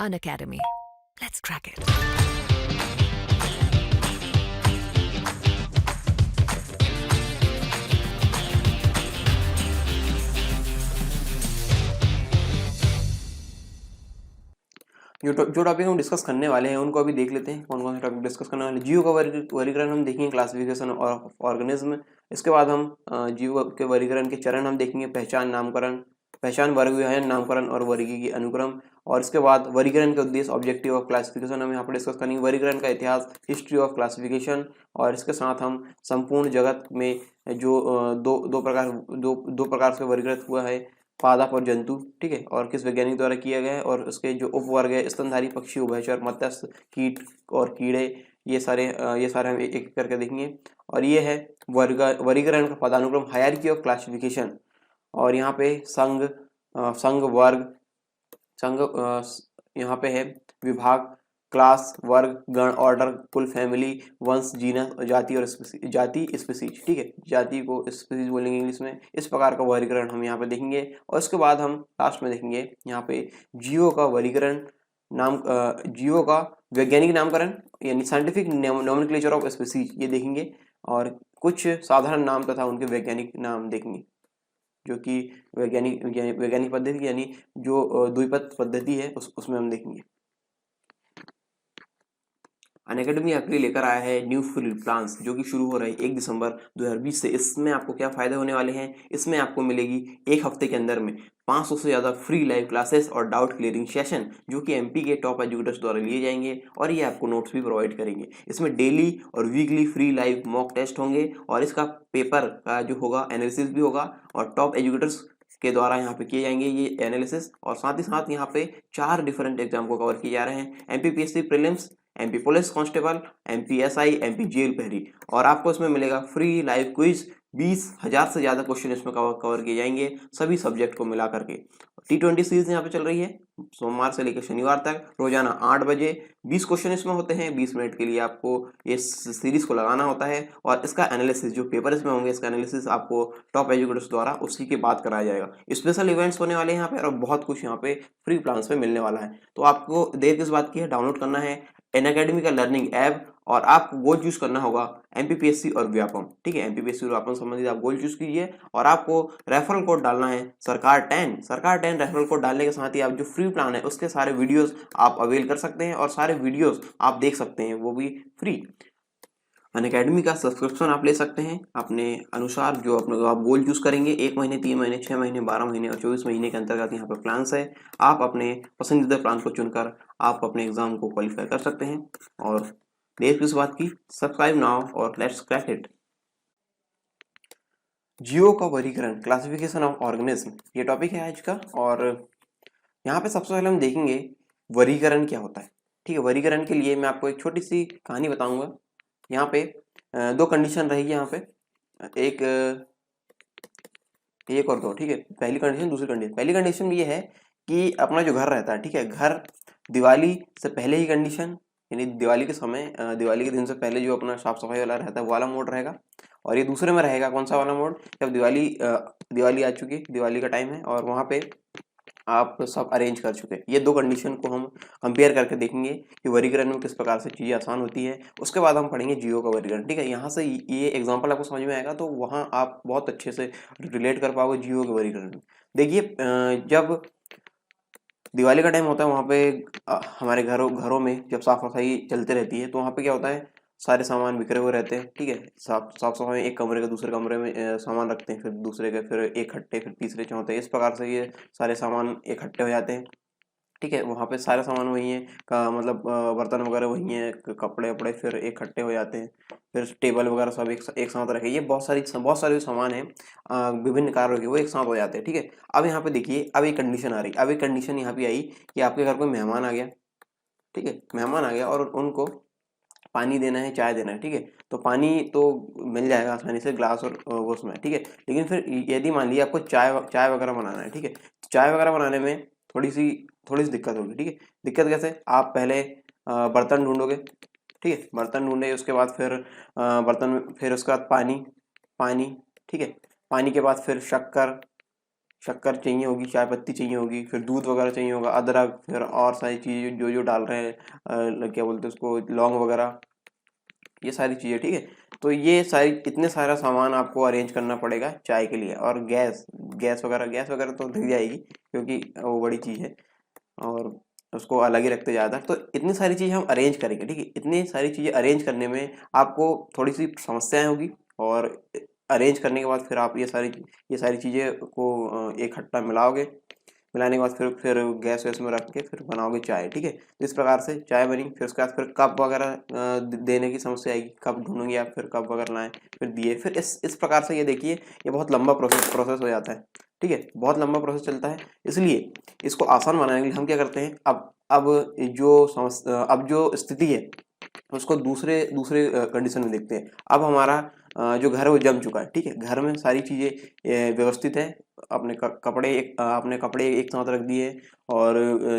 Unacademy. Let's crack it. जो topic हम discuss करने वाले हैं उनको अभी देख लेते हैं। कौन कौन से टॉपिक डिस्कस करने वाले हैं। जीव का वर्गीकरण हम देखेंगे, क्लासिफिकेशन ऑफ ऑर्गेनिज्म। इसके बाद हम जीव के वर्गीकरण के चरण हम देखेंगे, पहचान, नामकरण, पहचान, वर्ग विभाजन, नामकरण और वर्गीय अनुक्रम। और इसके बाद वर्गीकरण के उद्देश्य, ऑब्जेक्टिव ऑफ क्लासिफिकेशन हम यहाँ पर डिस्कस करेंगे, वर्गीकरण का इतिहास, हिस्ट्री ऑफ क्लासिफिकेशन। और इसके साथ हम संपूर्ण जगत में जो दो प्रकार से वर्गीकृत हुआ है, पादप और जंतु, ठीक है, और किस वैज्ञानिक द्वारा किया गया है, और उसके जो उपवर्ग है, स्तनधारी पक्षी, उभयचर, मत्स्य, कीट और कीड़े, ये सारे हम एक एक करके देखेंगे। और ये है वर्गीकरण का पदानुक्रम, हायरार्की ऑफ क्लासिफिकेशन। और यहाँ पे संघ, वर्ग, यहाँ पे है विभाग, क्लास, वर्ग, गण, ऑर्डर, कुल, फैमिली, वंश, जीनस, जाति और स्पीसीज, ठीक है, जाति को स्पीसीज बोलेंगे इंग्लिश में। इस प्रकार का वर्गीकरण हम यहाँ पे देखेंगे। और इसके बाद हम लास्ट में देखेंगे यहाँ पे जीवों का वर्गीकरण, जीवों का वैज्ञानिक नामकरण यानी साइंटिफिक नोमेनक्लेचर ऑफ स्पीसीज, ये देखेंगे। और कुछ साधारण नाम तथा उनके वैज्ञानिक नाम देखेंगे, जो कि वैज्ञानिक पद्धति यानी जो द्विपद पद्धति है उसमें हम देखेंगे। अनअकैडमी आपके लिए लेकर आया है न्यू फ्री प्लान्स, जो कि शुरू हो रहा है 1 दिसंबर 2020 से। इसमें आपको क्या फायदे होने वाले हैं, इसमें आपको मिलेगी एक हफ्ते के अंदर में 500 से ज़्यादा फ्री लाइव क्लासेस और डाउट क्लियरिंग सेशन, जो कि एमपी के टॉप एजुकेटर्स द्वारा लिए जाएंगे, और ये आपको नोट्स भी प्रोवाइड करेंगे। इसमें डेली और weekly free live mock test होंगे, और इसका पेपर का जो होगा एनालिसिस भी होगा, और टॉप एजुकेटर्स के द्वारा यहाँ पे किए जाएंगे ये एनालिसिस। और साथ ही साथ यहाँ पे 4 डिफरेंट एग्जाम को कवर किए जा रहे हैं, MPPSC prelims, MP police constable, MP SI, MP jail प्रहरी। और आपको इसमें मिलेगा फ्री लाइव क्विज, 20,000 से ज़्यादा क्वेश्चन इसमें कवर किए जाएंगे सभी सब्जेक्ट को मिला करके। T20 सीरीज यहाँ पे चल रही है सोमवार से लेकर शनिवार तक, रोजाना 8 बजे 20 क्वेश्चन इसमें होते हैं। 20 मिनट के लिए आपको इस सीरीज को लगाना होता है, और इसका एनालिसिस, जो पेपर इसमें होंगे, इसका एनालिसिस आपको टॉप एजुकेटर्स द्वारा उसी के बाद कराया जाएगा। स्पेशल इवेंट्स होने वाले हैं यहाँ पे, और बहुत कुछ यहाँ पे फ्री प्लान्स में मिलने वाला है। तो आपको देर किस बात की है, डाउनलोड करना है अनअकैडमी का लर्निंग ऐप, और आपको गोल चूज करना होगा एमपीपीएससी और व्यापम, ठीक है, एमपीपीएससी और व्यापम संबंधित आप गोल चूज कीजिए। और आपको रेफरल कोड डालना है सरकार 10 रेफरल कोड डालने के साथ ही आप जो फ्री प्लान है उसके सारे वीडियोस आप अवेल कर सकते हैं, और सारे वीडियोस आप देख सकते हैं, वो भी फ्री। अनअकैडमी का सब्सक्रिप्शन आप ले सकते हैं अपने अनुसार, जो आप गोल चूज करेंगे, 1 महीने, 3 महीने, 6 महीने, 12 महीने और 24 महीने के अंतर्गत यहाँ पर प्लान्स है। आप अपने पसंदीदा प्लान को चुनकर आप अपने एग्जाम को क्वालिफाई कर सकते हैं। और देर किस बात की, सब्सक्राइब नाउ और लेट्स क्रैक इट। जीवों का वर्गीकरण, क्लासिफिकेशन ऑफ ऑर्गेनिज्म, ये टॉपिक है आज का। और यहाँ पे सबसे पहले हम देखेंगे वर्गीकरण क्या होता है, ठीक है। वर्गीकरण के लिए मैं आपको एक छोटी सी कहानी बताऊंगा। यहाँ पे 2 कंडीशन रहेगी, यहाँ पे एक और 2, ठीक है। पहली कंडीशन, दूसरी कंडीशन। पहली कंडीशन ये है कि अपना जो घर रहता है, ठीक है, घर दिवाली से पहले ही कंडीशन, यानी दिवाली के समय, दिवाली के दिन से पहले जो अपना साफ सफाई वाला रहता है वो वाला मोड रहेगा। और ये दूसरे में रहेगा कौन सा वाला मोड, जब दिवाली आ चुकी, दिवाली का टाइम है और वहाँ पे आप सब अरेंज कर चुके हैं। ये 2 कंडीशन को हम कंपेयर करके देखेंगे कि वर्गीकरण में किस प्रकार से चीज़ें आसान होती है। उसके बाद हम पढ़ेंगे जीवों का वर्गीकरण, ठीक है। यहाँ से ये एग्जांपल आपको समझ में आएगा, तो वहाँ आप बहुत अच्छे से रिलेट कर पाओगे जीवों के वर्गीकरण में। देखिए, जब दिवाली का टाइम होता है, वहाँ पे हमारे घरों में जब साफ सफाई चलते रहती है, तो वहाँ पे क्या होता है, सारे सामान बिखरे हुए रहते हैं, ठीक है। साफ सफाई में एक कमरे के दूसरे कमरे में सामान रखते हैं, फिर दूसरे के फिर इकट्ठे, फिर तीसरे, चौथे, इस प्रकार से ये सारे सामान इकट्ठे हो जाते हैं, ठीक है। वहाँ पे सारे सामान वही हैं का मतलब बर्तन वगैरह वही हैं, कपड़े वपड़े फिर इकट्ठे हो जाते हैं, फिर टेबल वगैरह सब एक साथ रखे। ये बहुत सारे जो सामान है विभिन्न कार्यों के, वो एक साथ हो जाते हैं, ठीक है। अब यहाँ पे देखिए, अब एक कंडीशन आ रही, अब एक कंडीशन यहाँ पे आई कि आपके घर कोई मेहमान आ गया, ठीक है, मेहमान आ गया और उनको पानी देना है, चाय देना है, ठीक है। तो पानी तो मिल जाएगा आसानी से ग्लास और वो उसमें, ठीक है। लेकिन फिर यदि मान लीजिए आपको चाय वगैरह बनाना है, ठीक है, चाय वगैरह बनाने में थोड़ी सी दिक्कत होगी, ठीक है। दिक्कत कैसे, आप पहले बर्तन ढूंढोगे, ठीक है, बर्तन ढूंढे, उसके बाद फिर बर्तन में, फिर उसके बाद पानी, ठीक है, पानी के बाद फिर शक्कर, शक्कर चाहिए होगी, चाय पत्ती चाहिए होगी, फिर दूध वगैरह चाहिए होगा, अदरक, फिर और सारी चीज़ें जो जो डाल रहे हैं, क्या बोलते हैं उसको, लौंग वगैरह, ये सारी चीज़ें, ठीक है। तो ये सारी इतने सारा सामान आपको अरेंज करना पड़ेगा चाय के लिए। और गैस गैस वगैरह तो दिख जाएगी क्योंकि वो बड़ी चीज़ है और उसको अलग ही रखते ज़्यादा। तो इतनी सारी चीज़ें हम अरेंज करेंगे, ठीक है। इतनी सारी चीज़ें अरेंज करने में आपको थोड़ी सी समस्याएं होगी, और अरेंज करने के बाद फिर आप ये सारी चीज़ें को इकट्ठा मिलाओगे। मिलाने के बाद फिर गैस वैस में रख के फिर बनाओगे चाय, ठीक है। तो इस प्रकार से चाय बनी। फिर उसके बाद फिर कप वगैरह देने की समस्या आएगी, कप ढूंढोगे आप, फिर कप वगैरह लाएं, फिर दिए, फिर इस प्रकार से ये देखिए ये बहुत लंबा प्रोसेस हो जाता है, ठीक है। बहुत लंबा प्रोसेस चलता है। इसलिए इसको आसान बनाने के लिए हम क्या करते हैं, अब जो स्थिति है उसको दूसरे दूसरे कंडीशन में देखते हैं। अब हमारा जो घर है वो जम चुका है, ठीक है। घर में सारी चीज़ें व्यवस्थित है, आपने कपड़े एक साथ रख दिए, और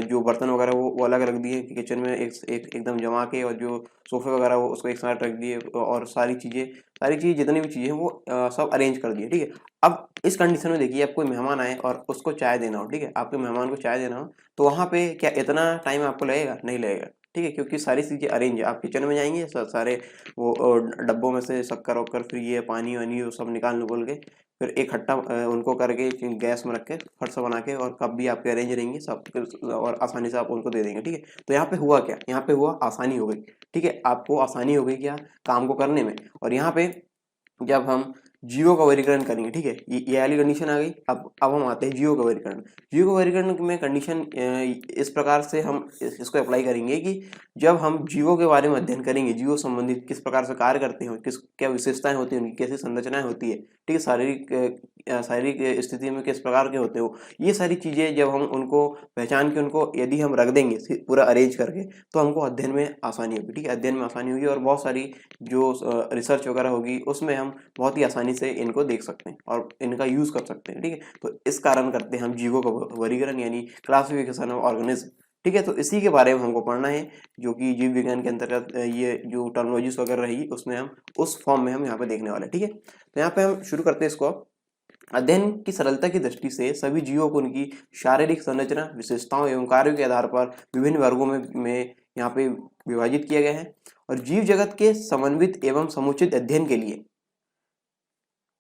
जो बर्तन वगैरह वो अलग रख दिए किचन में, एकदम जमा के, और जो सोफे वगैरह वो उसको एक साथ रख दिए, और सारी चीज़ें जितनी भी चीज़ें हैं वो सब अरेंज कर दिए, ठीक है। अब इस कंडीशन में देखिए, आप कोई मेहमान आए और उसको चाय देना हो, ठीक है, आपके मेहमान को चाय देना हो, तो वहाँ पे क्या इतना टाइम आपको लगेगा? नहीं लगेगा, ठीक है, क्योंकि सारी चीज़ें अरेंज है। आप किचन में जाएंगे, सारे वो डब्बों में से शक्कर वक्कर, फिर ये पानी वानी वो सब निकाल के, फिर इकट्ठा उनको करके गैस में रख के फट से बना के, और कप भी आपके अरेंज रहेंगे सब, और आसानी से आप उनको दे देंगे, ठीक है। तो यहाँ पे हुआ क्या? यहाँ पे हुआ आसानी हो गई, ठीक है। आपको आसानी हो गई क्या? काम को करने में। और यहाँ पे जब हम जियो का वर्गीकरण करेंगे, ठीक है, ये वाली कंडीशन आ गई। अब हम आते हैं जियो का वर्गीकरण। जियो का वर्गीकरण में कंडीशन इस प्रकार से हम इसको अप्लाई करेंगे कि जब हम जीवों के बारे में अध्ययन करेंगे, जीवो संबंधित किस प्रकार से कार्य करते हैं, क्या विशेषताएं होती हैं, उनकी कैसी संरचनाएं होती है, ठीक है, शारीरिक स्थिति में किस प्रकार के होते हो, ये सारी चीजें जब हम उनको पहचान के उनको यदि हम रख देंगे पूरा अरेंज करके, तो हमको अध्ययन में आसानी होगी, ठीक है। अध्ययन में आसानी होगी, और बहुत सारी जो रिसर्च वगैरह होगी उसमें हम बहुत ही आसानी से इनको देख सकते हैं और इनका यूज कर सकते हैं, ठीक है। तो इस कारण करते हैं हम जीवों का वर्गीकरण, यानी क्लासिफिकेशन ऑफ ऑर्गेनिज्म, ठीक है। तो इसी के बारे में हमको पढ़ना है, जो कि जीव विज्ञान के अंतर्गत ये जो टर्मिनोलॉजीज वगैरह रहेगी उसमें हम उस फॉर्म में हम यहाँ पे देखने वाले हैं, ठीक है। तो यहाँ पे हम शुरू करते हैं इसको। अध्ययन की सरलता की दृष्टि से सभी जीवों को उनकी शारीरिक संरचना, विशेषताओं एवं कार्यों के आधार पर विभिन्न वर्गों में यहाँ पे विभाजित किया गया है। और जीव जगत के समन्वित एवं समुचित अध्ययन के लिए,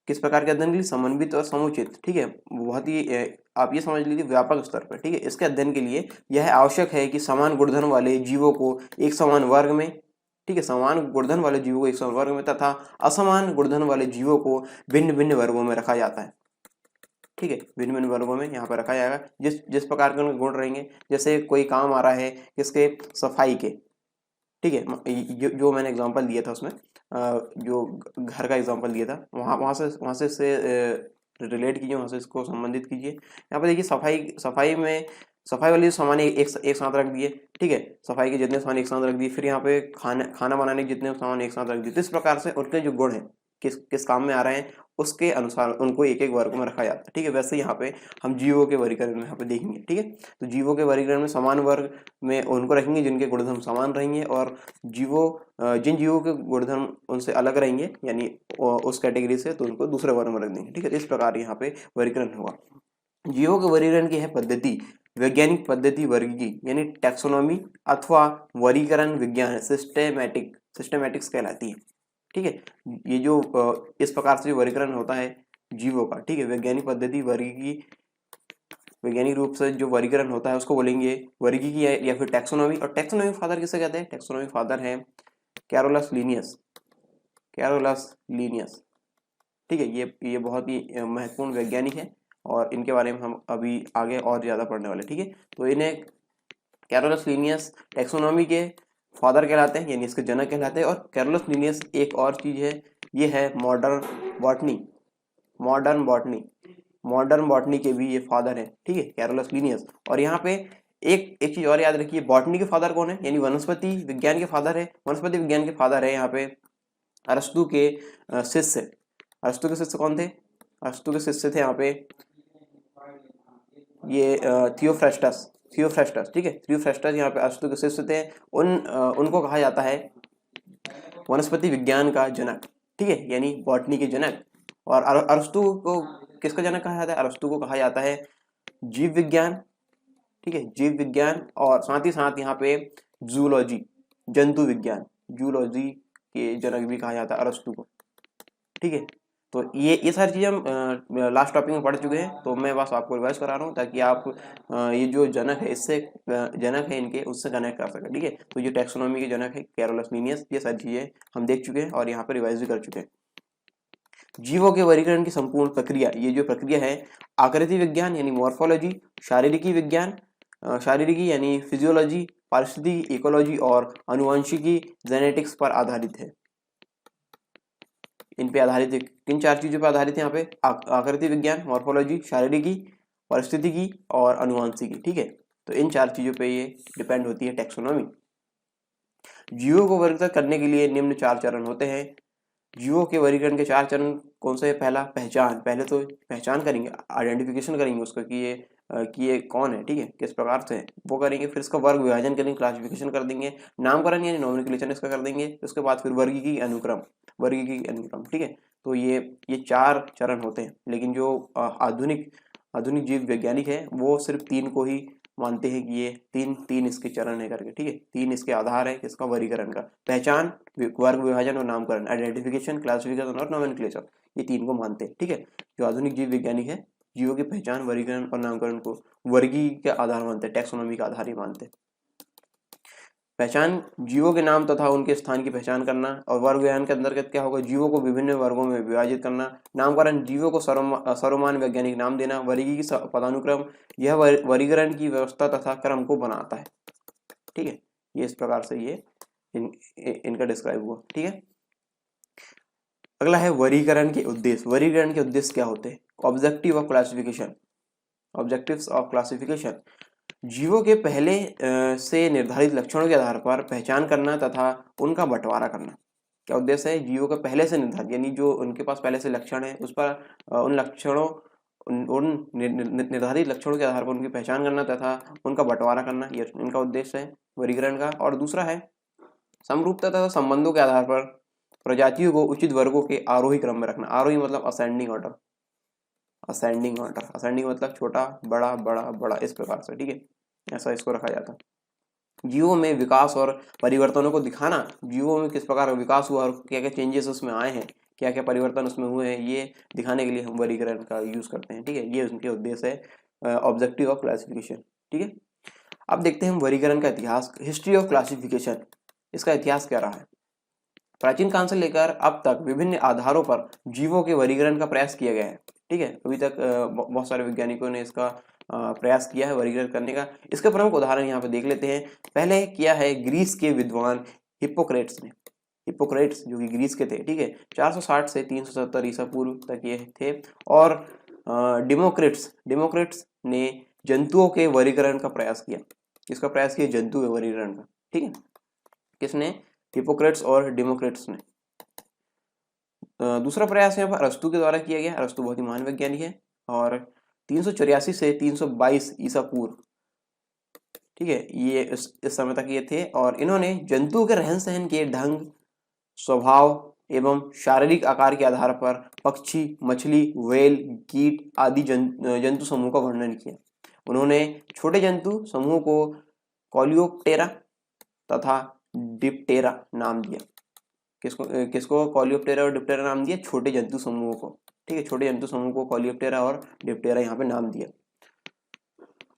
किस प्रकार के अध्ययन के लिए? समन्वित और समुचित, ठीक है। बहुत ही आप ये समझ लीजिए व्यापक स्तर पर, ठीक है। इसके अध्ययन के लिए यह आवश्यक है कि समान गुणधर्म वाले जीवों को एक समान वर्ग में, ठीक है, समान गुणधर्म वाले जीवों को एक समान वर्ग में, तथा असमान गुणधर्म वाले जीवों को भिन्न भिन्न वर्गों में रखा जाता है, ठीक है। भिन्न भिन्न वर्गों में यहाँ पर रखा जाएगा, जिस जिस प्रकार के उनके गुण रहेंगे। जैसे कोई काम आ रहा है किसके? सफाई के, ठीक है। जो मैंने एग्जांपल दिया था उसमें, जो घर का एग्जांपल दिया था, वहाँ से रिलेट कीजिए, वहाँ से इसको संबंधित कीजिए। यहाँ पर देखिए सफाई वाले सामान एक साथ रख दिए, ठीक है। सफाई के जितने सामान एक साथ रख दिए, फिर यहाँ पे खाना बनाने के जितने सामान एक साथ रख दिए। तो इस प्रकार से उनके जो गुण हैं, किस काम में आ रहे हैं, उसके अनुसार उनको एक एक वर्ग में रखा जाता है, ठीक है। वैसे यहाँ पे हम जीवों के वर्गीकरण में यहाँ पे देखेंगे, ठीक है। तो जीवों के वर्गीकरण में समान वर्ग में उनको रखेंगे जिनके गुणधर्म समान रहेंगे, और जिन जीवों के गुणधर्म उनसे अलग रहेंगे, यानी उस कैटेगरी से, तो उनको दूसरे वर्ग में रख देंगे, ठीक है। इस प्रकार यहाँ पे वर्गीकरण होगा। जीवों के वर्गीकरण की है पद्धति वैज्ञानिक पद्धति वर्गीकी, यानी टैक्सोनॉमी अथवा वर्गीकरण विज्ञान सिस्टेमैटिक्स कहलाती है, ठीक है। ये जो इस प्रकार से जो वर्गीकरण होता है जीवों का, ठीक है, वैज्ञानिक पद्धति वर्गीकी, वैज्ञानिक रूप से जो वर्गीकरण होता है उसको बोलेंगे वर्गीकी या फिर टैक्सोनॉमी। और टैक्सोनॉमी फादर किसे कहते हैं? टैक्सोनॉमी फादर है कैरोलस लीनियस, ठीक है। ये बहुत ही महत्वपूर्ण वैज्ञानिक है, और इनके बारे में हम अभी आगे और ज़्यादा पढ़ने वाले, ठीक है। तो इन्हें कैरोलस लीनियस टैक्सोनॉमी के फादर कहलाते हैं, यानी इसके जनक कहलाते हैं। और कैरोलस लीनियस एक और चीज़ है, ये है मॉडर्न बॉटनी के भी ये फादर है, ठीक है, कैरोलस लीनियस। और यहाँ पे एक चीज़ और याद रखिए, बॉटनी के फादर कौन है? यानी वनस्पति विज्ञान के फादर है यहाँ पे अरस्तु के शिष्य। अरस्तु के शिष्य कौन थे? अरस्तु के शिष्य थे यहाँ पे ये थियोफ्रेस्टस, ठीक है। थियोफ्रेस्टस यहाँ पे अरस्तु के शिष्य थे। उनको कहा जाता है वनस्पति विज्ञान का जनक, ठीक है, यानी बॉटनी के जनक। और अरस्तु को किसका जनक कहा जाता है? अरस्तु को कहा जाता है जीव विज्ञान, ठीक है, जीव विज्ञान, और साथ ही साथ यहाँ पे जूलॉजी, जंतु विज्ञान, जूलॉजी के जनक भी कहा जाता है अरस्तु को, ठीक है। तो ये सारी चीज़ें हम लास्ट टॉपिक में पढ़ चुके हैं, तो मैं बस आपको रिवाइज करा रहा हूँ ताकि आप ये जो जनक है इससे जनक है इनके उससे कनेक्ट कर सकें, ठीक है। तो ये टैक्सोनॉमी के जनक है कैरोलस लिनियस, ये सारी चीज़ें हम देख चुके हैं और यहाँ पर रिवाइज भी कर चुके हैं। जीवों के वर्गीकरण की संपूर्ण प्रक्रिया, ये जो प्रक्रिया है आकृति विज्ञान यानी मॉर्फोलॉजी, शारीरिकी विज्ञान शारीरिकी यानी फिजियोलॉजी, पारिस्थितिकी इकोलॉजी और आनुवंशिकी जेनेटिक्स पर आधारित है। इन पे आधारित है, किन चार चीजों पर आधारित है यहाँ पे? आकृति विज्ञान, मॉर्फोलॉजी, शारीरिकी, पारिस्थितिकी और आनुवंशिकी, ठीक है। तो इन चार चीजों पे ये डिपेंड होती है टैक्सोनॉमी। जीवों को वर्गीकृत करने के लिए निम्न 4 चरण होते हैं। जीवों के वर्गीकरण के 4 चरण कौन से? पहला पहचान, पहले तो पहचान करेंगे, आइडेंटिफिकेशन करेंगे उसका कि ये कौन है, ठीक है, किस प्रकार से है वो करेंगे। फिर इसका वर्ग विभाजन करेंगे, क्लासिफिकेशन कर देंगे, नामकरण यानी नोमेनक्लेचर इसका कर देंगे। उसके बाद फिर वर्गीकी अनुक्रम, ठीक है। तो ये 4 चरण होते हैं, लेकिन जो आधुनिक जीव वैज्ञानिक है वो सिर्फ 3 को ही मानते हैं कि ये तीन इसके चरण है करके, ठीक है। 3 इसके आधार है किसका? वर्गीकरण का, पहचान, वर्ग विभाजन और नामकरण, आइडेंटिफिकेशन, क्लासिफिकेशन और नोमेनक्लेचर, ये 3 को मानते हैं, ठीक है। जो आधुनिक जीव वैज्ञानिक है जीवों की पहचान, वर्गीकरण और नामकरण को वर्गीय के आधार मानते हैं, टैक्सोनॉमी का आधार ही मानते हैं। पहचान, जीवों के नाम तथा उनके स्थान की पहचान करना, और वर्ग विज्ञान के अंतर्गत क्या होगा? जीवों को विभिन्न वर्गों में विभाजित करना। नामकरण, जीवों को सर्वमान्य वैज्ञानिक नाम देना। वर्गीय की पदानुक्रम, यह वर्गीकरण की व्यवस्था तथा क्रम को बनाता है, ठीक है। ये इस प्रकार से ये इनका डिस्क्राइब हुआ, ठीक है। अगला है वर्गीकरण के उद्देश्य। वर्गीकरण के उद्देश्य क्या होते हैं? Objective of classification, objectives of classification, जीवों के पहले से निर्धारित लक्षणों के आधार पर पहचान करना तथा उनका बंटवारा करना। क्या उद्देश्य है? जीवों के पहले से निर्धारित यानी जो उनके पास पहले से लक्षण है उस पर उन लक्षणों उन निर्धारित लक्षणों के आधार पर उनकी पहचान करना तथा उनका बंटवारा करना, ये इनका उद्देश्य है वर्गीकरण का। और दूसरा है समरूपता तथा संबंधों के आधार पर प्रजातियों को उचित वर्गों के आरोही क्रम में रखना। आरोही मतलब ascending order, ascending order, ascending मतलब छोटा बड़ा बड़ा बड़ा, इस प्रकार से, ठीक है, ऐसा इसको रखा जाता है। जीवों में विकास और परिवर्तनों को दिखाना, जीवों में किस प्रकार का विकास हुआ और क्या क्या चेंजेस उसमें आए हैं, क्या क्या परिवर्तन उसमें हुए हैं, ये दिखाने के लिए हम वर्गीकरण का यूज करते हैं, ठीक है। ये उनके उद्देश्य है, ऑब्जेक्टिव ऑफ क्लासिफिकेशन, ठीक है। अब देखते हैं हम वर्गीकरण का इतिहास, हिस्ट्री ऑफ क्लासिफिकेशन, इसका इतिहास क्या रहा है। प्राचीन काल से लेकर अब तक विभिन्न आधारों पर जीवों के वर्गीकरण का प्रयास किया गया है, ठीक है। अभी तक बहुत सारे वैज्ञानिकों ने इसका प्रयास किया है वर्गीकरण करने का। इसके प्रमुख उदाहरण यहाँ पे देख लेते हैं। पहले किया है ग्रीस के विद्वान हिप्पोक्रेट्स ने, हिप्पोक्रेट्स जो कि ग्रीस के थे, ठीक है, 460 से 370 ईसा पूर्व तक ये थे। और डेमोक्रेट्स ने जंतुओं के वर्गीकरण का प्रयास किया। किसका प्रयास किया? जंतु के वर्गीकरण का, ठीक है। किसने? हिप्पोक्रेट्स और डेमोक्रेट्स ने। दूसरा प्रयास यहाँ पर अरस्तु के द्वारा किया गया। अरस्तु बहुत ही महान वैज्ञानिक है और 384 से 322 ईसा पूर्व, ठीक है, ये इस समय तक ये थे। और इन्होंने जंतुओं के रहन सहन के ढंग, स्वभाव एवं शारीरिक आकार के आधार पर पक्षी, मछली, व्हेल, कीट आदि जंतु समूह का वर्णन किया। उन्होंने छोटे जंतु समूह को कॉलियोप्टेरा तथा डिप्टेरा नाम दिया। किसको कॉलियोप्टेरा और डिप्टेरा नाम दिया? छोटे जंतु समूहों को, ठीक है, छोटे जंतु समूह को कॉलियोप्टेरा और डिप्टेरा यहाँ पे नाम दिया।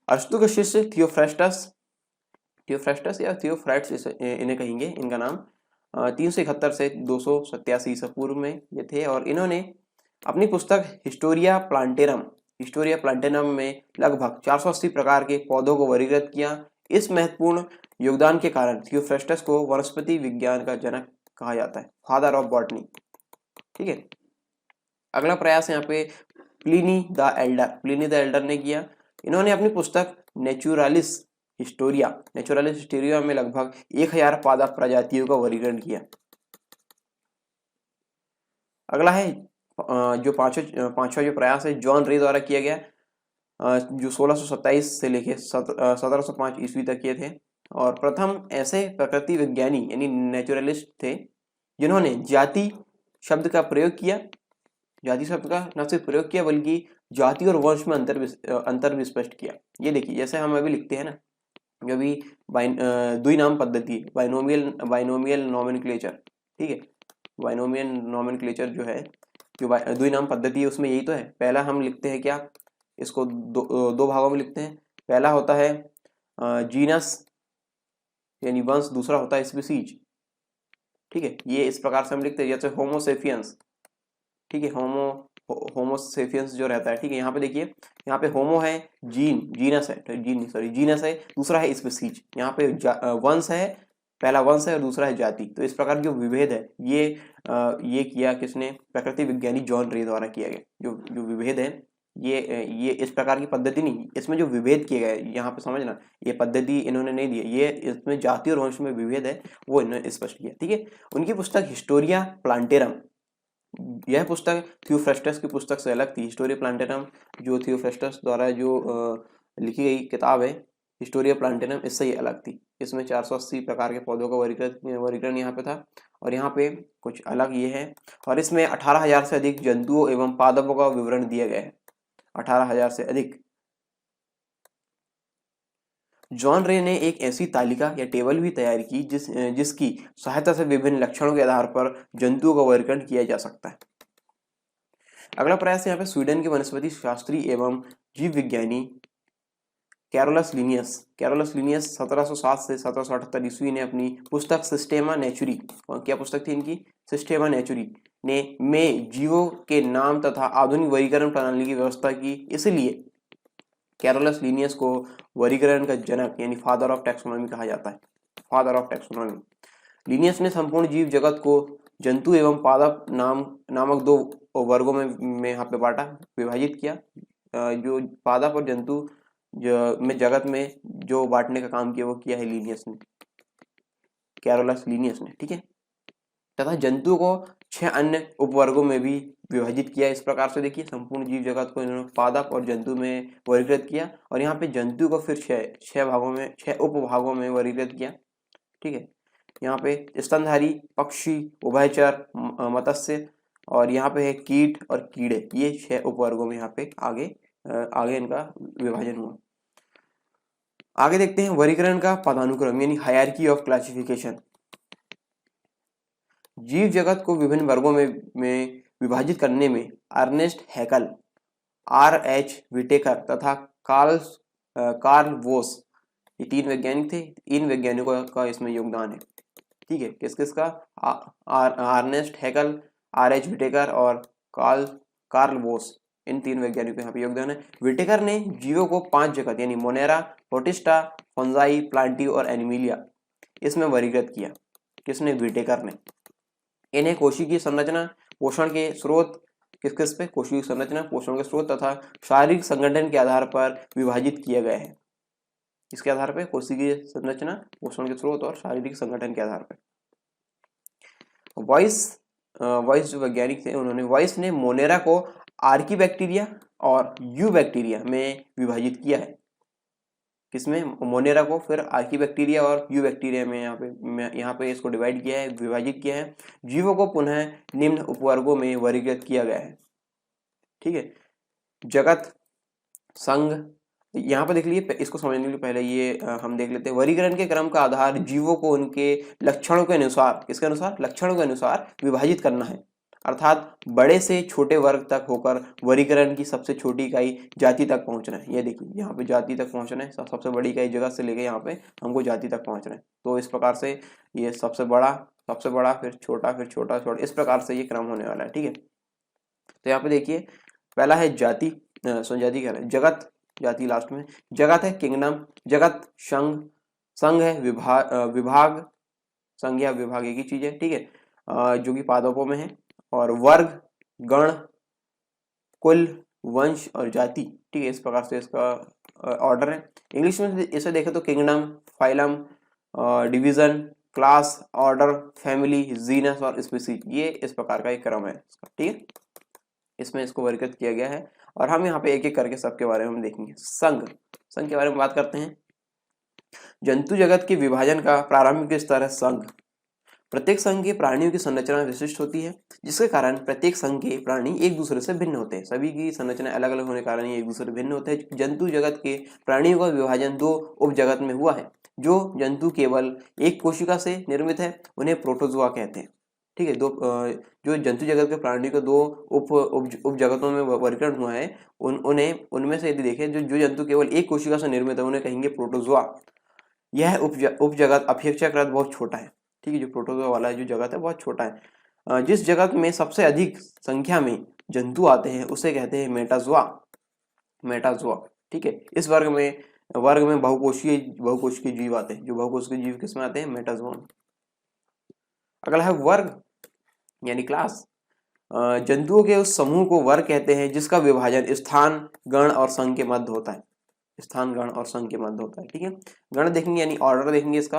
अरस्तु के शिष्य थियोफ्रास्टस या थियोफ्राइट्स इन्हें कहेंगे, इनका नाम 371 से 287 ईसा पूर्व में ये थे। और इन्होंने अपनी पुस्तक हिस्टोरिया प्लांटेनम में लगभग 480 प्रकार के पौधों को वर्गीकृत किया। इस महत्वपूर्ण योगदान के कारण थियोफ्रास्टस को वनस्पति विज्ञान का जनक कहा जाता है, फादर ऑफ बॉटनी, ठीक है। अगला प्रयास यहाँ पे प्लिनी द एल्डर ने किया। इन्होंने अपनी पुस्तक नेचुरालिस हिस्टोरिया में लगभग 1000 पादप प्रजातियों का वर्गीकरण किया। अगला है जो पांचवा जो प्रयास है जॉन रे द्वारा किया गया, जो 1627 से लेके 1705 ईस्वी तक किए थे। और प्रथम ऐसे प्रकृति विज्ञानी यानी नेचुरलिस्ट थे जिन्होंने जाति शब्द का प्रयोग किया। जाति शब्द का न सिर्फ प्रयोग किया बल्कि जाति और वंश में अंतर भी स्पष्ट किया। ये देखिए, जैसे हम अभी लिखते हैं ना, जो भी द्विनाम पद्धति, बाइनोमियल नोमेनक्लेचर, ठीक है, बाइनोमियल नोमेनक्लेचर जो है, जो द्विनाम पद्धति है, उसमें यही तो है। पहला हम लिखते हैं क्या, इसको दो भागों में लिखते हैं। पहला होता है जीनस यानी वंश, दूसरा होता है स्पीसीज, ठीक है। ये इस प्रकार से हम लिखते हैं, जैसे होमोसेपियंस, ठीक है, होमोसेपियंस जो रहता है, ठीक है। यहाँ पे देखिए, यहाँ पे होमो है, जीनस है, जीनस है, दूसरा है स्पीसीज। यहाँ पे वंश है, पहला वंश है और दूसरा है जाति। तो इस प्रकार जो विभेद है, ये किया किसने, प्रकृति विज्ञानी जॉन रे द्वारा किया गया। जो विभेद है, ये इस प्रकार की पद्धति नहीं, इसमें जो विभेद किए गए, यहाँ पे समझना, ये पद्धति इन्होंने नहीं दी है, ये इसमें जाति और वंश में विभेद है, वो इन्होंने स्पष्ट किया, ठीक है। उनकी पुस्तक हिस्टोरिया प्लांटेरम, यह पुस्तक थियोफ्रेस्टस की पुस्तक से अलग थी। हिस्टोरिया प्लांटेरम जो थियोफ्रेस्टस द्वारा जो लिखी गई किताब है, हिस्टोरिया प्लांटेरम, इससे ये अलग थी। इसमें 480 प्रकार के पौधों का वर्गीकरण यहाँ पे था, और यहाँ पे कुछ अलग ये है। और इसमें 18,000 से अधिक जंतुओं एवं पादपों का विवरण दिया गया है, 18,000 से अधिक। जॉन रे ने एक ऐसी तालिका या टेबल भी तैयार की जिसकी सहायता से विभिन्न लक्षणों के आधार पर जंतुओं का वर्गीकरण किया जा सकता है। अगला प्रयास यहाँ पे स्वीडन के वनस्पति शास्त्री एवं जीव विज्ञानी कैरोलस लीनियस 1707 से 1778 ईस्वी ने अपनी पुस्तक सिस्टेमा नेचुरी, क्या पुस्तक थी इनकी, सिस्टेमा नेचुरी ने में जीवों के नाम तथा आधुनिक वर्गीकरण प्रणाली की व्यवस्था की। इसलिए कैरोलस लीनियस को वर्गीकरण का जनक यानी फादर ऑफ टैक्सोनॉमी कहा जाता है, फादर ऑफ टैक्सोनॉमी। लीनियस ने संपूर्ण जीव जगत को जंतु एवं पादप नामक दो वर्गों में यहाँ पे बांटा, विभाजित किया। जो पादप और जंतु में जगत में जो बांटने का काम किया, वो किया है लीनियस ने, कैरोलस लीनियस ने, ठीक है। तथा जंतु को 6 अन्य उपवर्गों में भी विभाजित किया। इस प्रकार से देखिए, संपूर्ण जीव जगत को इन्होंने पादप और जंतु में वर्गीकृत किया, और यहाँ पे जंतु को फिर 6 उपभागों में वर्गीकृत किया, ठीक है। यहाँ पे स्तनधारी, पक्षी, उभयचर, मत्स्य, और यहाँ पे है कीट और कीड़े। ये 6 उपवर्गों में यहाँ पे आगे इनका विभाजन हुआ। आगे देखते हैं वर्गीकरण का पदानुक्रम यानी हायरार्की ऑफ क्लासिफिकेशन। जीव जगत को विभिन्न वर्गों में विभाजित करने में अर्नेस्ट हैकल, R.H. विटेकर तथा कार्ल वोस, ये 3 वैज्ञानिक थे। इन वैज्ञानिकों का इसमें योगदान है, ठीक है। किसका, अर्नेस्ट हैकल, R.H. विटेकर और कार्ल वोस, इन 3 वैज्ञानिकों का यहाँ पे योगदान है। विटेकर ने जीवों को 5 जगत यानी मोनेरा, प्रोटिस्टा, फंजाई, प्लांटी और एनिमिलिया, इसमें वर्गीकृत किया। किसने, विटेकर ने। इन्हें कोशिकीय संरचना, पोषण के स्रोत, किस पे, कोशिकीय संरचना, पोषण के स्रोत तथा शारीरिक संगठन के आधार पर विभाजित किया गया है। इसके आधार पर कोशिकीय संरचना, पोषण के स्रोत और शारीरिक संगठन के आधार पर। वॉइस जो वैज्ञानिक थे, उन्होंने, वॉइस ने मोनेरा को आर्कीबैक्टीरिया और यू बैक्टीरिया में विभाजित किया है। किसमें, मोनेरा को फिर आर्कीबैक्टीरिया और यू बैक्टीरिया में यहाँ पे इसको डिवाइड किया है, विभाजित किया है। जीवों को पुनः निम्न उपवर्गों में वर्गीकृत किया गया है, ठीक है। जगत, संघ, यहाँ पे देख लीजिए, इसको समझने के लिए पहले ये हम देख लेते हैं। वर्गीकरण के क्रम का आधार जीवों को उनके लक्षणों के अनुसार, किसके अनुसार, लक्षणों के अनुसार विभाजित करना है, अर्थात बड़े से छोटे वर्ग तक होकर वर्गीकरण की सबसे छोटी इकाई जाति तक पहुंचना है। ये देखिए, यहाँ पे जाति तक पहुंचना है, सबसे बड़ी इकाई जगत से लेके यहाँ पे हमको जाति तक पहुंचना है। तो इस प्रकार से ये सबसे बड़ा, फिर छोटा, फिर छोटा, इस प्रकार से ये क्रम होने वाला है, ठीक है। तो यहाँ पे देखिए, पहला है जाति, जाति कह रहे हैं, जगत, जाति लास्ट में, जगत है किंगडम, जगत संघ है विभाग, संघ या विभाग एक ही चीज है, ठीक है, जो कि पादपों में है। और वर्ग, गण, कुल, वंश और जाति, ठीक है। इस प्रकार से इसका ऑर्डर है। इंग्लिश में इसे देखें तो kingdom, phylum, division, class, order, family, genus और स्पीसीज, ये इस प्रकार का एक क्रम है, ठीक है। इसमें इसको वर्गीकृत किया गया है, और हम यहाँ पे एक एक करके सबके बारे में हम देखेंगे। संघ के बारे में बात करते हैं। जंतु जगत के विभाजन का प्रारंभिक स्तर है संघ। प्रत्येक संघ के प्राणियों की संरचना विशिष्ट होती है, जिसके कारण प्रत्येक संघ के प्राणी एक दूसरे से भिन्न होते हैं। सभी की संरचना अलग अलग होने के कारण ये एक दूसरे से भिन्न होते हैं। जंतु जगत के प्राणियों का विभाजन दो उपजगत में हुआ है। जो जंतु केवल एक कोशिका से निर्मित है उन्हें प्रोटोजोआ कहते हैं। ठीक है, जो जंतु जगत के प्राणियों को दो उप जगतों में वर्गीकरण हुआ है, उनमें से यदि देखें जो जंतु केवल एक कोशिका से निर्मित है उन्हें कहेंगे प्रोटोजोआ। यह उपजगत अपेक्षाकृत बहुत छोटा है। ठीक है, जो प्रोटोजोआ वाला जो जगत है बहुत छोटा है। जिस जगत में सबसे अधिक संख्या में जंतु आते हैं उसे कहते हैं मेटाजोआ। ठीक है, इस वर्ग में बहुकोशीय जीव आते हैं। जो बहुकोशीय जीव किसमें आते हैं? मेटाजोआ में। अगला है वर्ग यानी क्लास। जंतुओं के उस समूह को वर्ग कहते हैं जिसका विभाजन स्थान, गण और संघ के मध्य होता है। स्थान, गण और संघ के मध्य होता है। ठीक है, गण देखेंगे यानी ऑर्डर देखेंगे इसका।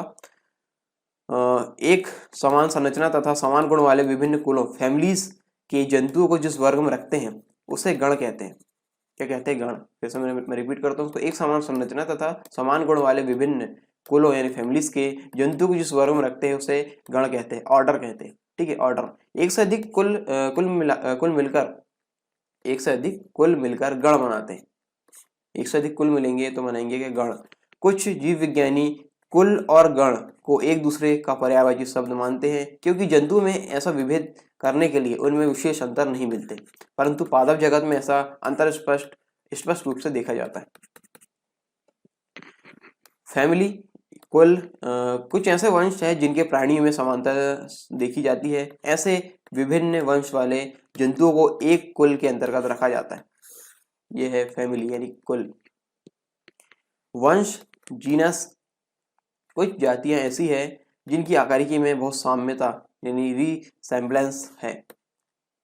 एक समान संरचना तथा समान गुण वाले विभिन्न कुलों फैमिलीज के जंतुओं को जिस वर्ग में रखते हैं उसे गण कहते हैं। क्या कहते हैं? गण। फिर से मैं रिपीट करता हूँ। तो एक समान संरचना तथा समान गुण वाले विभिन्न कुलों यानी फैमिलीज के जंतु को जिस वर्ग में रखते हैं उसे गण कहते हैं, ऑर्डर कहते हैं। ठीक है, ऑर्डर। एक से अधिक कुल मिलकर गण बनाते हैं। एक से अधिक कुल मिलेंगे तो बनाएंगे कि गण। कुछ जीव विज्ञानी कुल और गण को एक दूसरे का पर्यायवाची शब्द मानते हैं क्योंकि जंतु में ऐसा विभेद करने के लिए उनमें विशेष अंतर नहीं मिलते, परंतु पादप जगत में ऐसा अंतर स्पष्ट रूप से देखा जाता है। फैमिली, कुल। कुछ ऐसे वंश है जिनके प्राणियों में समानता देखी जाती है। ऐसे विभिन्न वंश वाले जंतुओं को एक कुल के अंतर्गत रखा जाता है। यह है फैमिली यानी कुल। वंश, जीनस। कुछ जातियां ऐसी है जिनकी आकारिकी में बहुत साम्यता यानी रिसेम्बलेंस है,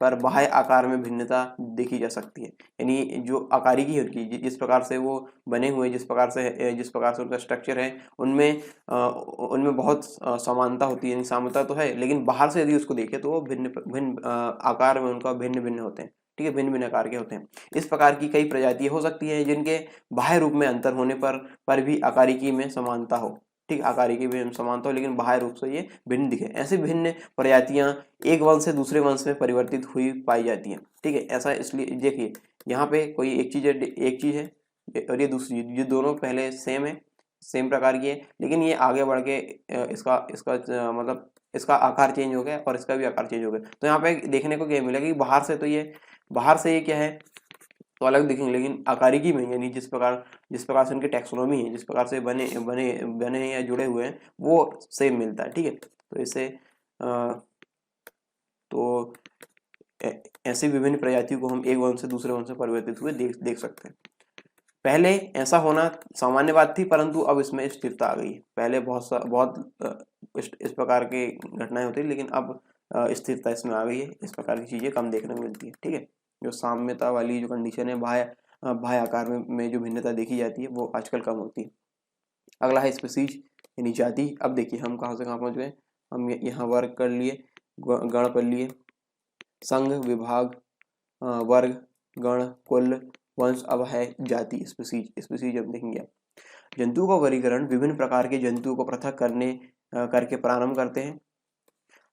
पर बाह्य आकार में भिन्नता देखी जा सकती है। यानी जो आकारिकी है उनकी, जिस प्रकार से वो बने हुए, जिस प्रकार से उनका स्ट्रक्चर है, उनमें बहुत समानता होती है, यानी साम्यता तो है, लेकिन बाहर से यदि उसको देखें तो वो भिन्न आकार में उनका भिन्न होते हैं। ठीक है, भिन्न आकार के होते हैं। इस प्रकार की कई प्रजातियां हो सकती हैं जिनके बाह्य रूप में अंतर होने पर भी आकारिकी में समानता हो। ठीक, आकारिकी में समानता हो लेकिन बाह्य रूप से ये भिन्न दिखे। ऐसी भिन्न प्रजातियां एक वंश से दूसरे वंश में परिवर्तित हुई पाई जाती हैं। ठीक है, ऐसा इसलिए देखिए यहाँ पे कोई एक चीज है और ये दूसरी, ये दोनों पहले सेम प्रकार की है, लेकिन ये आगे बढ़ के मतलब इसका आकार चेंज हो गया और इसका भी आकार चेंज हो गया। तो यहाँ पे देखने को क्या मिलेगा कि बाहर से ये क्या है तो अलग दिखेंगे, लेकिन आकारिकी में यानी जिस प्रकार से उनकी टैक्सोनॉमी है, जिस प्रकार से बने हैं या जुड़े हुए हैं, वो सेम मिलता है। ठीक है, तो इसे तो ऐसी विभिन्न प्रजातियों को हम एक वंश से दूसरे वंश में परिवर्तित हुए देख सकते हैं। पहले ऐसा होना सामान्य बात थी, परंतु अब इसमें स्थिरता आ गई है। पहले बहुत इस प्रकार की घटनाएं होती, लेकिन अब स्थिरता इसमें आ गई है। इस प्रकार की चीजें कम देखने को मिलती है। ठीक है, जो साम्यता वाली जो कंडीशन है, बाह्य आकार में जो भिन्नता देखी जाती है वो आजकल कम होती है। अगला है स्पीसीज यानी जाति। अब देखिए हम कहाँ से कहाँ पहुँच गए। हम यहाँ वर्ग कर लिए, गण कर लिए, संघ, विभाग, वर्ग, गण, कुल, वंश। अब है जाति, स्पीसीज हम देखेंगे। जंतुओं का वर्गीकरण विभिन्न प्रकार के जंतुओं को पृथक करके प्रारंभ करते हैं।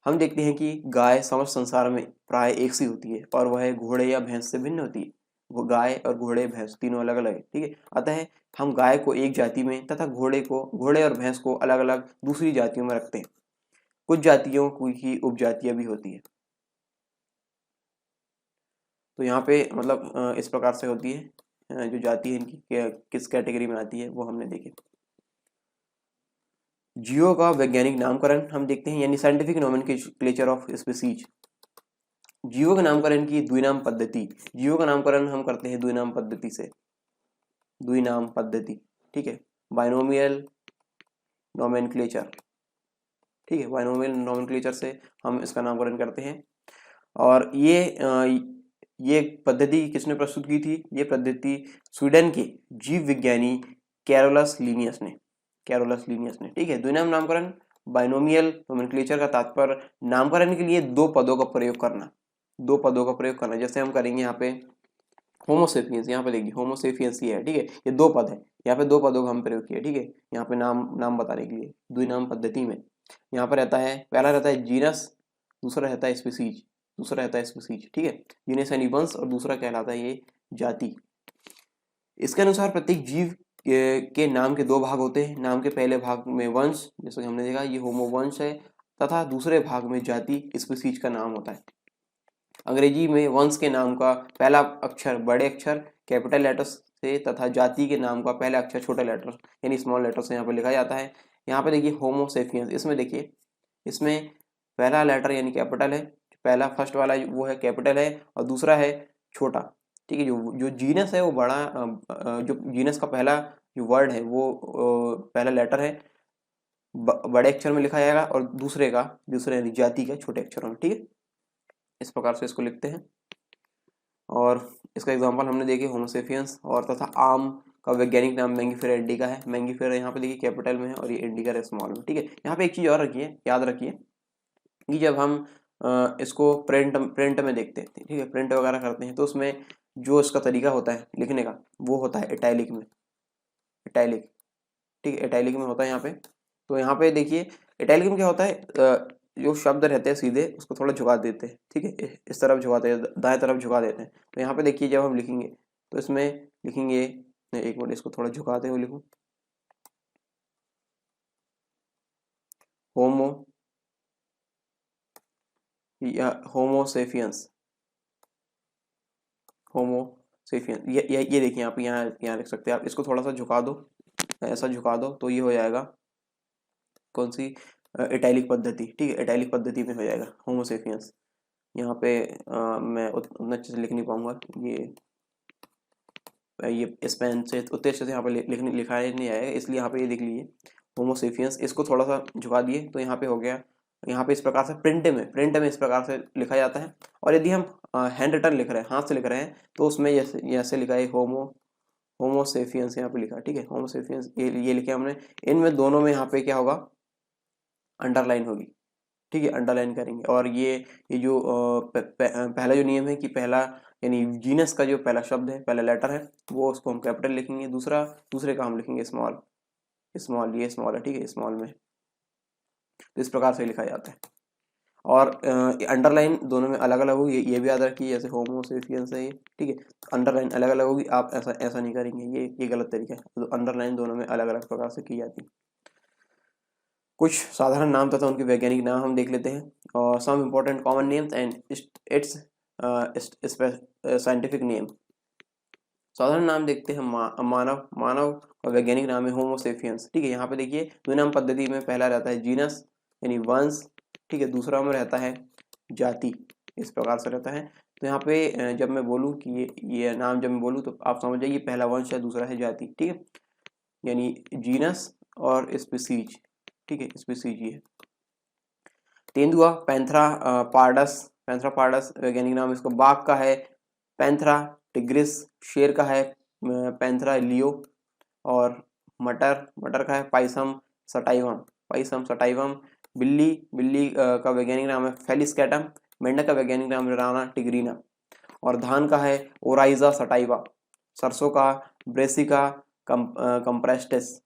हम देखते हैं कि गाय समस्त संसार में प्राय एक सी होती है और वह घोड़े या भैंस से भिन्न होती है। वो गाय और घोड़े, भैंस तीनों अलग अलग है। ठीक है, अतः हम गाय को एक जाति में तथा घोड़े और भैंस को अलग अलग दूसरी जातियों में रखते हैं। कुछ जातियों की उपजातियां भी होती है। तो यहाँ पे मतलब इस प्रकार से होती है जो जाति है इनकी किस कैटेगरी में आती है वो हमने देखे। जीवों का वैज्ञानिक नामकरण हम देखते हैं, यानी साइंटिफिक नोमेनक्लेचर ऑफ स्पीसीज। जीवों के नामकरण की द्विनाम पद्धति। जीवों का नामकरण हम करते हैं द्विनाम पद्धति से। द्विनाम पद्धति, ठीक है, बाइनोमियल नोमेनक्लेचर। ठीक है, बाइनोमियल नोमेनक्लेचर से हम इसका नामकरण करते हैं। और ये पद्धति किसने प्रस्तुत की थी? ये पद्धति स्वीडन के जीव विज्ञानी कैरोलस लीनियस ने। ठीक है, द्विनाम नामकरण, बाइनोमियल नोमेनक्लेचर का तात्पर्य नामकरण के लिए दो पदों का प्रयोग करना। जैसे हम करेंगे यहाँ पे होमोसेपियंस, यहाँ पे देखिए होमोसेपियंस ये है। ठीक है, ये दो पद है, यहाँ पे दो पदों का हम प्रयोग किया। ठीक है, यहाँ पे नाम बताने के लिए द्विनाम पद्धति में। यहाँ पर रहता है, पहला रहता है जीनस, दूसरा रहता है स्पीसीज, दूसरा रहता है स्पीसीज, ठीक है। जीनस यानी वंश और दूसरा कहलाता है ये जाति। इसके अनुसार प्रत्येक जीव के नाम के दो भाग होते हैं। नाम के पहले भाग में वंश, जैसे कि हमने देखा ये होमो वंश है, तथा दूसरे भाग में जाति स्पीसीज का नाम होता है। अंग्रेजी में वंश के नाम का पहला अक्षर बड़े अक्षर कैपिटल लेटर्स से तथा जाति के नाम का पहला अक्षर छोटे लेटर यानी स्मॉल लेटर से यहाँ पर लिखा जाता है। यहाँ पे देखिए होमो सेपियंस, इसमें देखिए इसमें पहला लेटर यानी कैपिटल है, पहला फर्स्ट वाला वो है कैपिटल है और दूसरा है छोटा, ठीक है। जो जो जीनस है वो बड़ा, जो जीनस का पहला जो वर्ड है वो पहला लेटर है बड़े अक्षर में लिखा जाएगा और दूसरे यानी जाति का छोटे अक्षरों में, ठीक है। इस प्रकार से इसको लिखते हैं। और इसका एग्जांपल हमने देखे होमोसेपियंस और तथा आम का वैज्ञानिक नाम मैंगिफेरा इंडिका है। मैंगिफेरा यहाँ पे देखिए कैपिटल में है और ये इंडिका स्मॉल में, ठीक है। यहाँ पे एक चीज़ और रखिए, याद रखिए कि जब हम इसको प्रिंट में देखते हैं, ठीक है, प्रिंट वगैरह करते हैं तो उसमें जो इसका तरीका होता है लिखने का वो होता है इटैलिक में, इटैलिक, ठीक है, इटैलिक में होता है यहाँ पे। तो यहाँ पे देखिए इटैलिक में क्या होता है, जो शब्द रहते हैं सीधे उसको थोड़ा झुका देते हैं, ठीक है, इस तरफ झुकाते हैं, दाएं तरफ झुका देते हैं। तो यहाँ पे देखिए जब हम लिखेंगे तो इसमें लिखेंगे, एक मिनट इसको थोड़ा झुकाते हुए लिखूं, होमो या होमोसेपियंस, होमोसेपियंस, ये देखिए आप यहाँ लिख सकते हैं। आप इसको थोड़ा सा झुका दो, ऐसा झुका दो तो ये हो जाएगा कौन सी, इटैलिक पद्धति, ठीक है, इटैलिक पद्धति में हो जाएगा होमोसेपियंस। यहाँ पे मैं उतना अच्छे से लिख नहीं पाऊंगा, ये इस पेन से उतने अच्छे से यहाँ पे लिखा नहीं आएगा, इसलिए यहाँ पे ये लिख लीजिए होमोसेपियंस। इसको थोड़ा सा झुका दिए तो यहाँ पे हो गया। यहाँ पे इस प्रकार से प्रिंट में इस प्रकार से लिखा जाता है। और यदि हम हैंड रिटन लिख रहे हैं, हाथ से लिख रहे हैं, तो उसमें जैसे लिखा है होमोसेपियंस यहाँ पे लिखा, ठीक है, होमोसेपियंस ये लिखे हमने। इनमें दोनों में यहाँ पे क्या होगा, अंडरलाइन होगी, ठीक है, अंडरलाइन करेंगे। और ये जो पहला जो नियम है कि पहला यानी जीनस का जो पहला शब्द है, पहला लेटर है, वो उसको हम कैपिटल लिखेंगे, दूसरे का हम लिखेंगे स्मॉल, ये स्मॉल है, ठीक है, स्मॉल में। तो इस प्रकार से लिखा जाता है। और अंडरलाइन दोनों में अलग अलग होगी, ये भी याद रखिए, जैसे होमोसेपियंस है ये, ठीक है, अंडरलाइन अलग अलग होगी, आप ऐसा नहीं करेंगे, ये गलत तरीका है। तो अंडरलाइन दोनों में अलग अलग प्रकार से की जाती है। कुछ साधारण नाम तथा उनके वैज्ञानिक नाम हम देख लेते हैं, और some important common names and its scientific name. साधारण नाम देखते हैं, मानव का वैज्ञानिक नाम है होमोसेपियंस, ठीक है। यहाँ पे देखिए द्विनाम पद्धति में पहला रहता है जीनस यानी वंश, ठीक है, दूसरा में रहता है जाति, इस प्रकार से रहता है। तो यहाँ पे जब मैं बोलूँ कि ये नाम जब मैं बोलूँ तो आप समझ जाइए पहला वंश है, दूसरा है जाति, ठीक है, यानी जीनस और स्पीसीज, ठीक है, स्पीसीज ये। तेंदुआ पैंथरा पार्डस वैज्ञानिक नाम इसको। बाघ का है पैंथरा टिग्रिस, शेर का है पैंथरा लियो, और मटर का है पाइसम सटाइवम। बिल्ली का वैज्ञानिक नाम है फेलिस कैटम। मेंढक का वैज्ञानिक नाम है राना टिग्रीना। और धान का है ओराइजा सटाइवा। सरसों का ब्रेसिका कंप्रेस्टिस।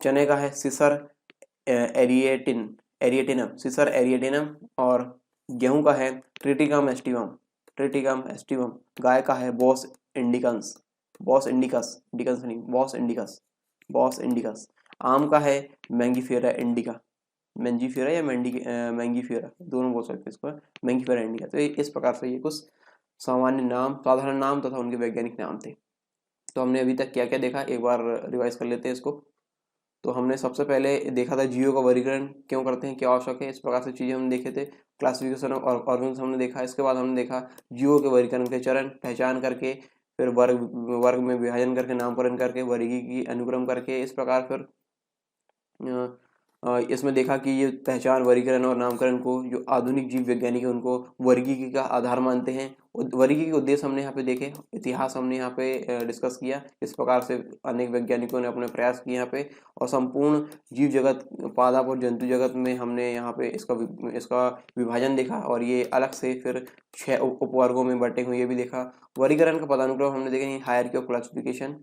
चने का है सिसर एरिएटिनम। और गेहूं का है ट्रिटिकम एस्टिवम। गाय का है बॉस इंडिकस। आम का है मैंगिफेरा इंडिका, मैंगिफेरा दोनों बोल सकते हैं इसको, मैंगिफेरा इंडिका। तो इस प्रकार से ये कुछ सामान्य नाम, साधारण नाम तथा उनके वैज्ञानिक नाम थे। तो हमने अभी तक क्या क्या देखा, एक बार रिवाइज कर लेते हैं इसको। तो हमने सबसे पहले देखा था जीवों का वर्गीकरण क्यों करते हैं, क्या आवश्यक है, इस प्रकार से चीजें हम देखे थे। क्लासिफिकेशन ऑफ ऑर्गन्स हमने देखा। इसके बाद हमने देखा जीवों के वर्गीकरण के चरण, पहचान करके, फिर वर्ग में विभाजन करके, नामकरण करके, वर्गीकी अनुक्रम करके, इस प्रकार फिर इसमें देखा कि ये पहचान, वर्गीकरण और नामकरण को जो आधुनिक जीव वैज्ञानिक है उनको वर्गीकी का आधार मानते हैं। वर्गीकी के उद्देश्य हमने यहाँ पे देखे, इतिहास हमने यहाँ पे डिस्कस किया। इस प्रकार से अनेक वैज्ञानिकों ने अपने प्रयास किए यहाँ पे, और संपूर्ण जीव जगत, पादप और जंतु जगत में हमने यहाँ पे इसका विभाजन देखा, और ये अलग से फिर 6 उपवर्गों में बटे हुए ये भी देखा। वर्गीकरण का पदानुक्रम हमने देखा, हायरार्की ऑफ क्लासिफिकेशन।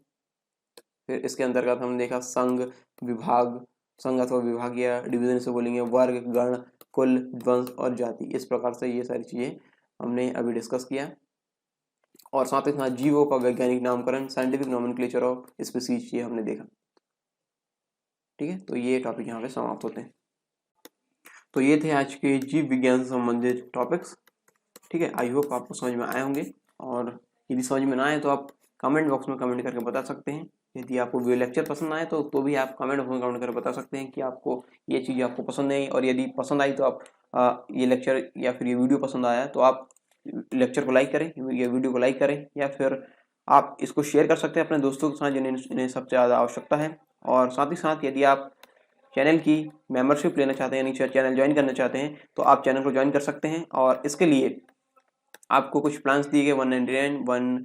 फिर इसके अंतर्गत हमने देखा संघ, विभाग, संघ अथवा विभाग या डिवीजन से बोलेंगे, वर्ग, गण, कुल, वंश और जाति। इस प्रकार से ये सारी चीजें हमने अभी डिस्कस किया। और साथ ही साथ जीवों का वैज्ञानिक नामकरण, साइंटिफिक नोमेनक्लेचर ऑफ स्पीसीज, ये हमने देखा। ठीक है, तो ये टॉपिक यहाँ पे समाप्त होते हैं। तो ये थे आज के जीव विज्ञान से संबंधित टॉपिक्स। ठीक है, आई होप आपको समझ में आए होंगे, और यदि समझ में ना आए तो आप कमेंट बॉक्स में कमेंट करके बता सकते हैं। यदि आपको वीडियो लेक्चर पसंद आए तो भी आप कमेंट बॉक्स में कमेंट करके बता सकते हैं कि आपको ये चीज़ आपको पसंद नहीं, और यदि पसंद आई तो आप ये लेक्चर या फिर ये वीडियो पसंद आया तो आप लेक्चर को लाइक करें, ये वीडियो को लाइक करें, या फिर आप इसको शेयर कर सकते हैं अपने दोस्तों के साथ जिन्हें सबसे ज़्यादा आवश्यकता है। और साथ ही साथ यदि आप चैनल की मेंबरशिप लेना चाहते हैं, यानी चैनल ज्वाइन करना चाहते हैं, तो आप चैनल को ज्वाइन कर सकते हैं। और इसके लिए आपको कुछ प्लान्स दिए गए, 199,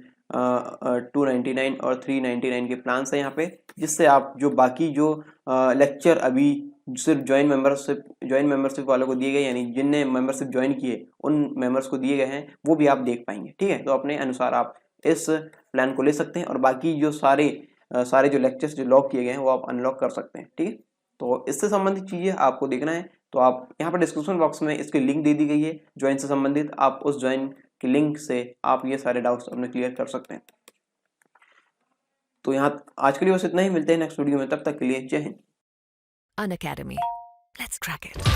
299 और 399 के प्लान्स हैं यहाँ पे, जिससे आप जो बाकी जो लेक्चर अभी सिर्फ ज्वाइन मेंबरशिप वालों को दिए गए, यानी जिनने मेंबरशिप ज्वाइन किए उन मेंबर्स को दिए गए हैं, वो भी आप देख पाएंगे। ठीक है, तो अपने अनुसार आप इस प्लान को ले सकते हैं, और बाकी जो सारे जो लेक्चर्स जो लॉक किए गए हैं वो आप अनलॉक कर सकते हैं। ठीक है, तो इससे संबंधित चीज़ें आपको देखना है तो आप यहाँ पर डिस्क्रिप्शन बॉक्स में इसकी लिंक दे दी गई है ज्वाइन से संबंधित, आप उस ज्वाइन की लिंक से आप ये सारे डाउट्स अपने क्लियर कर सकते हैं। तो यहाँ आज के लिए बस इतना ही, मिलते हैं नेक्स्ट वीडियो में, तब तक के लिए जय Hind. Unacademy. Let's crack it.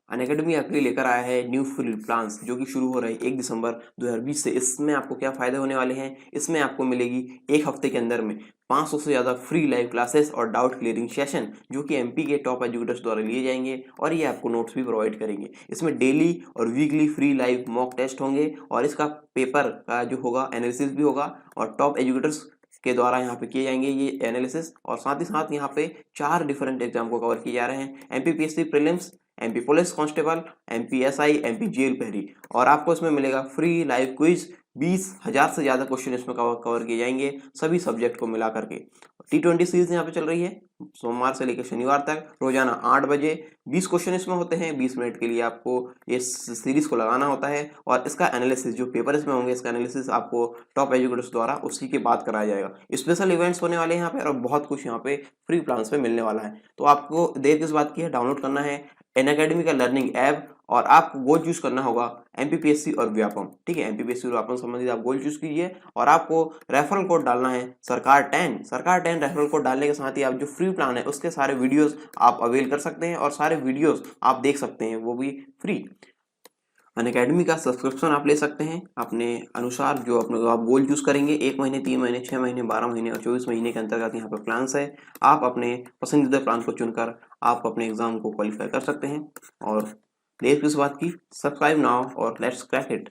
Unacademy आपके लिए लेकर आया है न्यू फ्री प्लान्स, जो कि शुरू हो रहा है 1 दिसंबर 2020 से। इसमें आपको क्या फ़ायदे होने वाले हैं? इसमें आपको मिलेगी एक हफ्ते के अंदर में 500 से ज़्यादा फ्री लाइव क्लासेस और डाउट क्लियरिंग सेशन, जो कि एमपी के टॉप एजुकेटर्स द्वारा लिए जाएंगे, और ये आपको नोट्स भी प्रोवाइड करेंगे। इसमें डेली और weekly free live mock test होंगे, और इसका पेपर का जो होगा एनालिसिस भी होगा, और टॉप एजुकेटर्स के द्वारा यहाँ पे किए जाएंगे ये एनालिसिस। और साथ ही साथ यहाँ पे 4 डिफरेंट एग्जाम को कवर किए जा रहे हैं, MPPSC prelims, MP police constable, MPSI, MP jail पहरी। और आपको इसमें मिलेगा फ्री लाइव क्विज, 20,000 से ज़्यादा क्वेश्चन इसमें कवर किए जाएंगे सभी सब्जेक्ट को मिला करके। T20 सीरीज यहाँ पे चल रही है सोमवार से लेकर शनिवार तक, रोजाना 8 बजे 20 क्वेश्चन इसमें होते हैं। 20 मिनट के लिए आपको इस सीरीज को लगाना होता है, और इसका एनालिसिस जो पेपर इसमें होंगे, इसका एनालिसिस आपको टॉप एजुकेटर्स द्वारा उसी के बाद कराया जाएगा। स्पेशल इवेंट्स होने वाले हैं यहाँ पे, और बहुत कुछ यहाँ पे फ्री प्लान्स पे मिलने वाला है। तो आपको देर किस बात की है, डाउनलोड करना है अनअकैडमी का लर्निंग ऐप, और आपको गोल चूज करना होगा एमपीपीएससी और व्यापम। ठीक है, एमपीपीएससी और व्यापम संबंधित आप गोल चूज कीजिए, और आपको रेफरल कोड डालना है सरकार 10 रेफरल कोड डालने के साथ ही आप जो फ्री प्लान है उसके सारे वीडियोस आप अवेल कर सकते हैं, और सारे वीडियोस आप देख सकते हैं, वो भी फ्री। अनअकैडमी का सब्सक्रिप्शन आप ले सकते हैं अपने अनुसार, जो अपने आप गोल चूज करेंगे, 1 महीने, 3 महीने, 6 महीने, 12 महीने और 24 महीने के अंतर्गत यहाँ पे प्लान्स है। आप अपने पसंदीदा प्लान को चुनकर आप अपने एग्जाम को क्वालिफाई कर सकते हैं। और देर किस बात की, सब्सक्राइब नाउ और लेट्स क्रैक इट।